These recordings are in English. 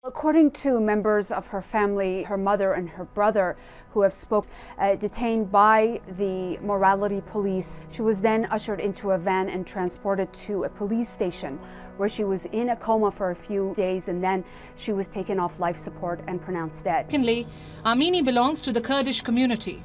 According to members of her family, her mother and her brother who have spoken, detained by the morality police. She was then ushered into a van and transported to a police station where she was in a coma for a few days, and then she was taken off life support and pronounced dead. Secondly, Amini belongs to the Kurdish community.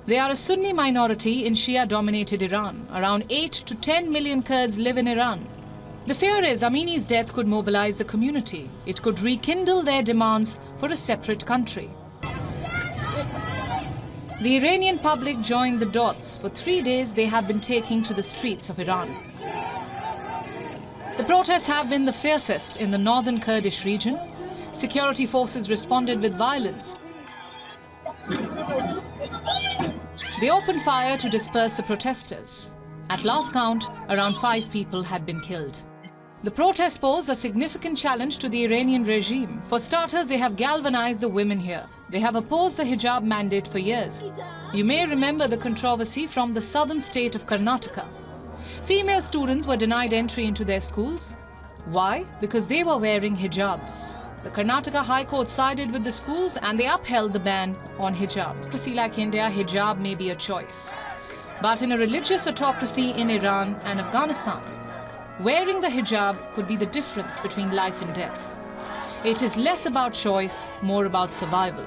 They are a Sunni minority in Shia-dominated Iran. Around 8 to 10 million Kurds live in Iran. The fear is Amini's death could mobilize the community. It could rekindle their demands for a separate country. The Iranian public joined the dots. For 3 days, they have been taking to the streets of Iran. The protests have been the fiercest in the northern Kurdish region. Security forces responded with violence. They opened fire to disperse the protesters. At last count, around 5 people had been killed. The protests pose a significant challenge to the Iranian regime. For starters, they have galvanized the women here. They have opposed the hijab mandate for years. You may remember the controversy from the southern state of Karnataka. Female students were denied entry into their schools. Why? Because they were wearing hijabs. The Karnataka High Court sided with the schools and they upheld the ban on hijabs. Democracy like India, hijab may be a choice. But in a religious autocracy in Iran and Afghanistan, wearing the hijab could be the difference between life and death. It is less about choice, more about survival.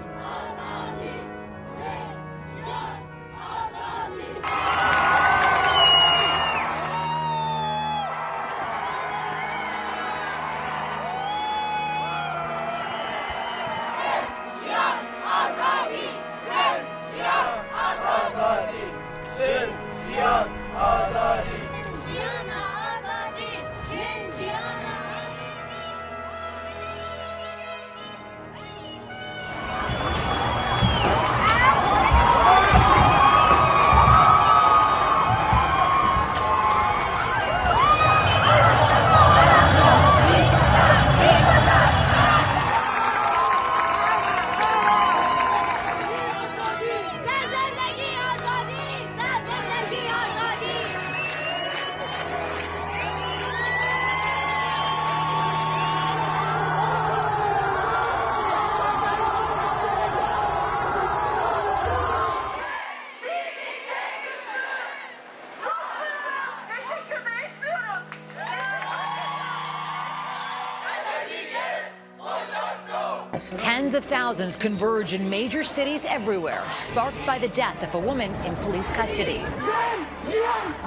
Tens of thousands converge in major cities everywhere, sparked by the death of a woman in police custody.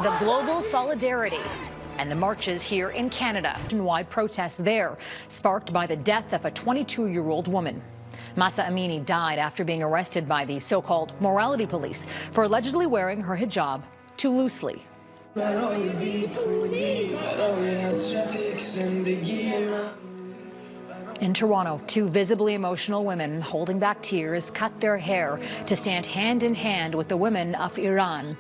The global solidarity and the marches here in Canada. Nationwide protests there, sparked by the death of a 22-year-old woman. Mahsa Amini died after being arrested by the so-called morality police for allegedly wearing her hijab too loosely. In Toronto, 2 visibly emotional women holding back tears cut their hair to stand hand in hand with the women of Iran.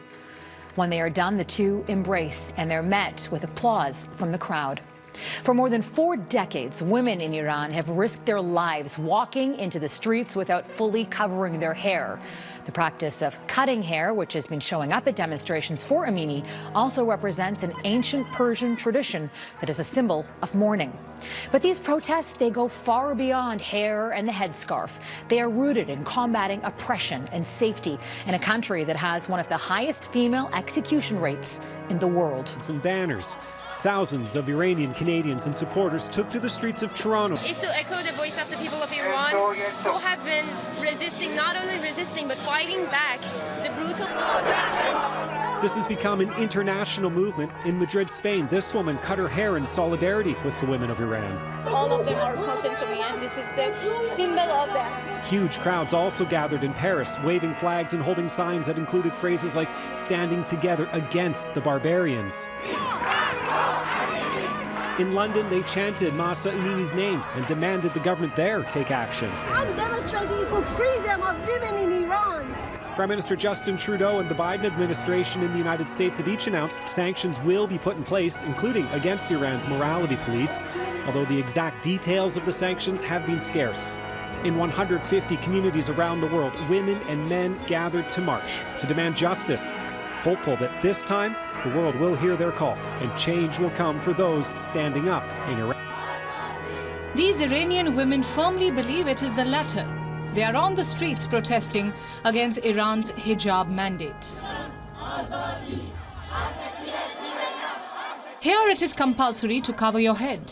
When they are done, the 2 embrace and they're met with applause from the crowd. For more than 4 decades, women in Iran have risked their lives walking into the streets without fully covering their hair. The practice of cutting hair, which has been showing up at demonstrations for Amini, also represents an ancient Persian tradition that is a symbol of mourning. But these protests, they go far beyond hair and the headscarf. They are rooted in combating oppression and safety in a country that has one of the highest female execution rates in the world. Some banners. Thousands of Iranian Canadians and supporters took to the streets of Toronto. Is to echo the voice of the people of Iran who have been resisting, not only resisting, but fighting back the brutal. This has become an international movement. In Madrid, Spain, this woman cut her hair in solidarity with the women of Iran. All of them are important to me, and this is the symbol of that. Huge crowds also gathered in Paris, waving flags and holding signs that included phrases like "standing together against the barbarians." In London, they chanted Mahsa Amini's name and demanded the government there take action. I'm demonstrating for freedom of women in Iran. Prime Minister Justin Trudeau and the Biden administration in the United States have each announced sanctions will be put in place, including against Iran's morality police, although the exact details of the sanctions have been scarce. In 150 communities around the world, women and men gathered to march to demand justice, hopeful that this time the world will hear their call and change will come for those standing up in Iran. These Iranian women firmly believe it is the latter. They are on the streets protesting against Iran's hijab mandate. Here it is compulsory to cover your head.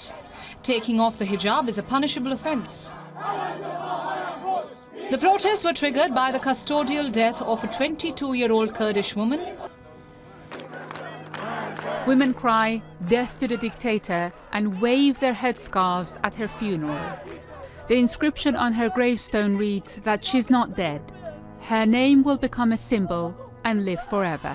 Taking off the hijab is a punishable offense. The protests were triggered by the custodial death of a 22-year-old Kurdish woman. Women cry, "Death to the dictator," and wave their headscarves at her funeral. The inscription on her gravestone reads that she's not dead. Her name will become a symbol and live forever.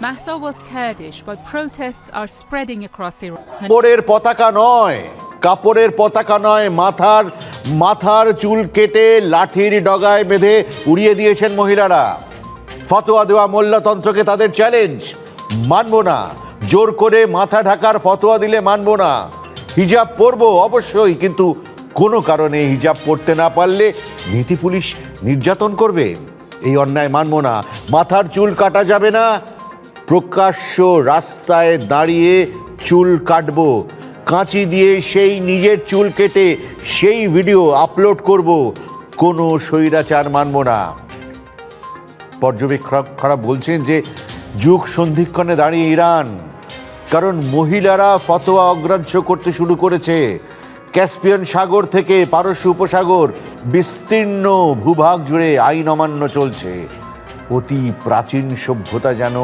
Mahsa was Kurdish, but protests are spreading across Iran. কাপড়ের পতাকা নয়, কাপড়ের পতাকা নয়, মাথার চুল কেটে লাঠির ডগায় বেঁধে উড়িয়ে দিয়েছেন মহিলারা। ফতোয়া দেওয়া মোল্লাতন্ত্রকে তাদের চ্যালেঞ্জ, মানব না। জোর করে মাথা ঢাকার ফতোয়া দিলে মানব না। হিজাব পরবো অবশ্যই, কিন্তু কোনো কারণে হিজাব পরতে না পারলে নীতি পুলিশ নির্যাতন করবে। এই অন্যায় মানব না। মাথার চুল কাটা যাবে না, প্রকাশ্য রাস্তায় দাঁড়িয়ে চুল কাটবো, কাঁচি দিয়ে সেই নিজের চুল কেটে সেই ভিডিও আপলোড করব, কোনো স্বৈরাচার মানব না। পর্যবেক্ষকরা বলছেন যে যুগ সন্ধিক্ষণে দাঁড়িয়ে ইরান, কারণ মহিলারা ফতোয়া অগ্রাহ্য করতে শুরু করেছে। ক্যাসপিয়ান সাগর থেকে পারস্য উপসাগর বিস্তীর্ণ ভূভাগ জুড়ে আইন অমান্য চলছে। অতি প্রাচীন সভ্যতা যেন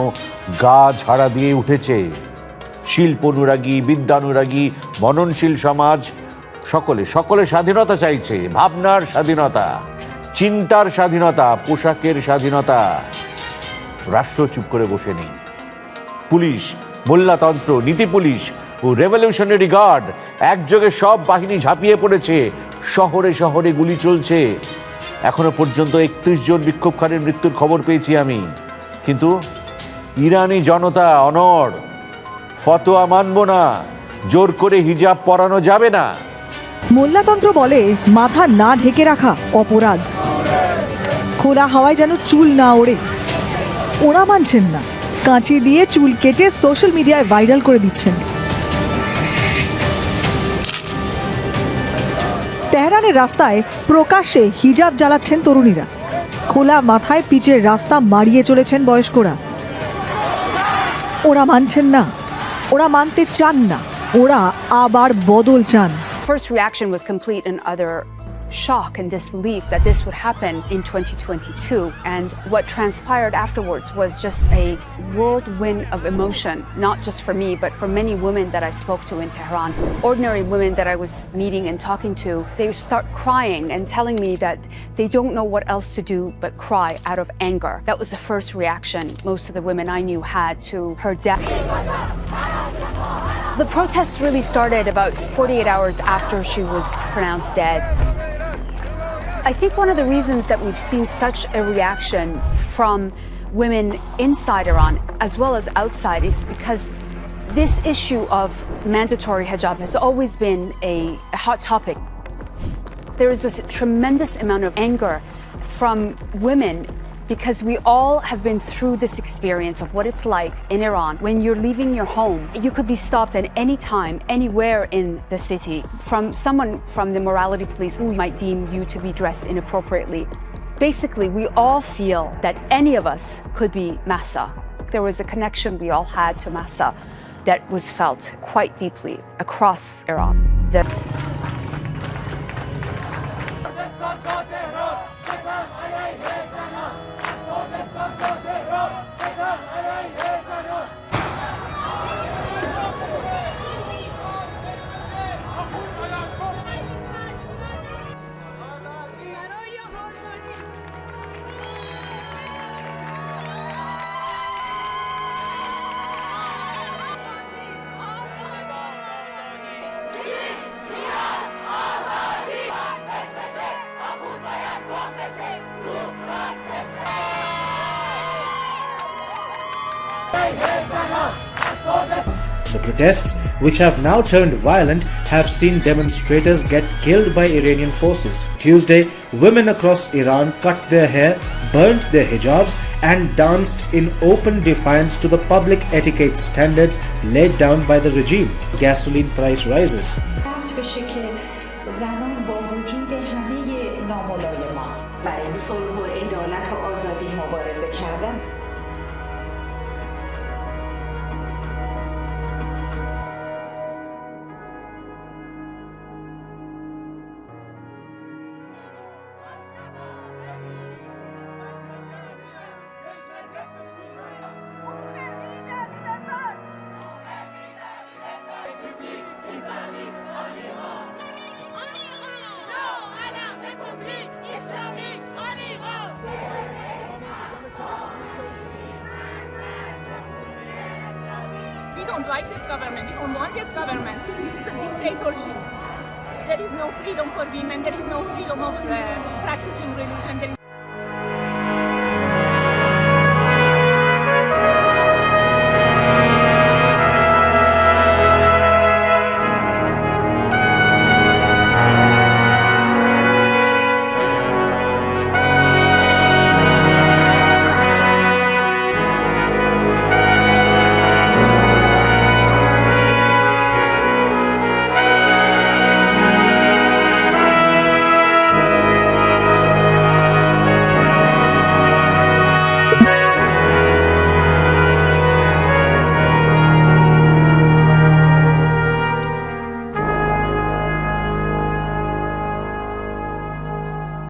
গা ঝাড়া দিয়ে উঠেছে। শিল্প অনুরাগী, বিদ্যানুরাগী, মননশীল সমাজ সকলে স্বাধীনতা চাইছে, ভাবনার স্বাধীনতা, চিন্তার স্বাধীনতা, পোশাকের স্বাধীনতা। রাষ্ট্র চুপ করে বসে নেই। পুলিশ, মোল্লাতন্ত্র, নীতি পুলিশ ও রেভলিউশনারি গার্ড একযোগে সব বাহিনী ঝাঁপিয়ে পড়েছে। শহরে শহরে গুলি চলছে। এখনো পর্যন্ত 31 জন বিক্ষোভকারীর মৃত্যুর খবর পেয়েছি আমি। কিন্তু ইরানি জনতা অনড়, ফতোয়া মানব না, জোর করে হিজাব পরানো যাবে না। মোল্লাতন্ত্র বলে মাথা না ঢেকে রাখা অপরাধ, খোলা হাওয়ায় যেন চুল না ওড়ে। ওরা মানছেন না, কাঁচি দিয়ে চুল কেটে সোশ্যাল মিডিয়ায় ভাইরাল করে দিচ্ছেন। তেহরানের রাস্তায় প্রকাশ্যে হিজাব জ্বালাচ্ছেন তরুণীরা। খোলা মাথায় পিচের রাস্তা মারিয়ে চলেছেন বয়স্করা। ওরা মানছেন না, ওরা মানতে চান না, ওরা আবার বদল চান। First reaction was complete and utter shock and disbelief that this would happen in 2022, and what transpired afterwards was just a whirlwind of emotion, not just for me but for many women that I spoke to in Tehran. Ordinary women that I was meeting and talking to, they start crying and telling me that they don't know what else to do but cry out of anger. That was the first reaction most of the women I knew had to her death. The protests really started about 48 hours after she was pronounced dead. I think one of the reasons that we've seen such a reaction from women inside Iran as well as outside is because this issue of mandatory hijab has always been a hot topic. There is this tremendous amount of anger from women because we all have been through this experience of what it's like in Iran. When you're leaving your home, you could be stopped at any time, anywhere in the city, from someone from the morality police who might deem you to be dressed inappropriately. Basically, we all feel that any of us could be Mahsa. There was a connection we all had to Mahsa that was felt quite deeply across Iran. The protests, which have now turned violent, have seen demonstrators get killed by Iranian forces. Tuesday, women across Iran cut their hair, burnt their hijabs, and danced in open defiance to the public etiquette standards laid down by the regime. Gasoline price rises. ناملایما برای صلح و عدالت و آزادی مبارزه کردن. We don't like this government. We don't want this government. This is a dictatorship. There is no freedom for women. There is no freedom of practicing religion. There is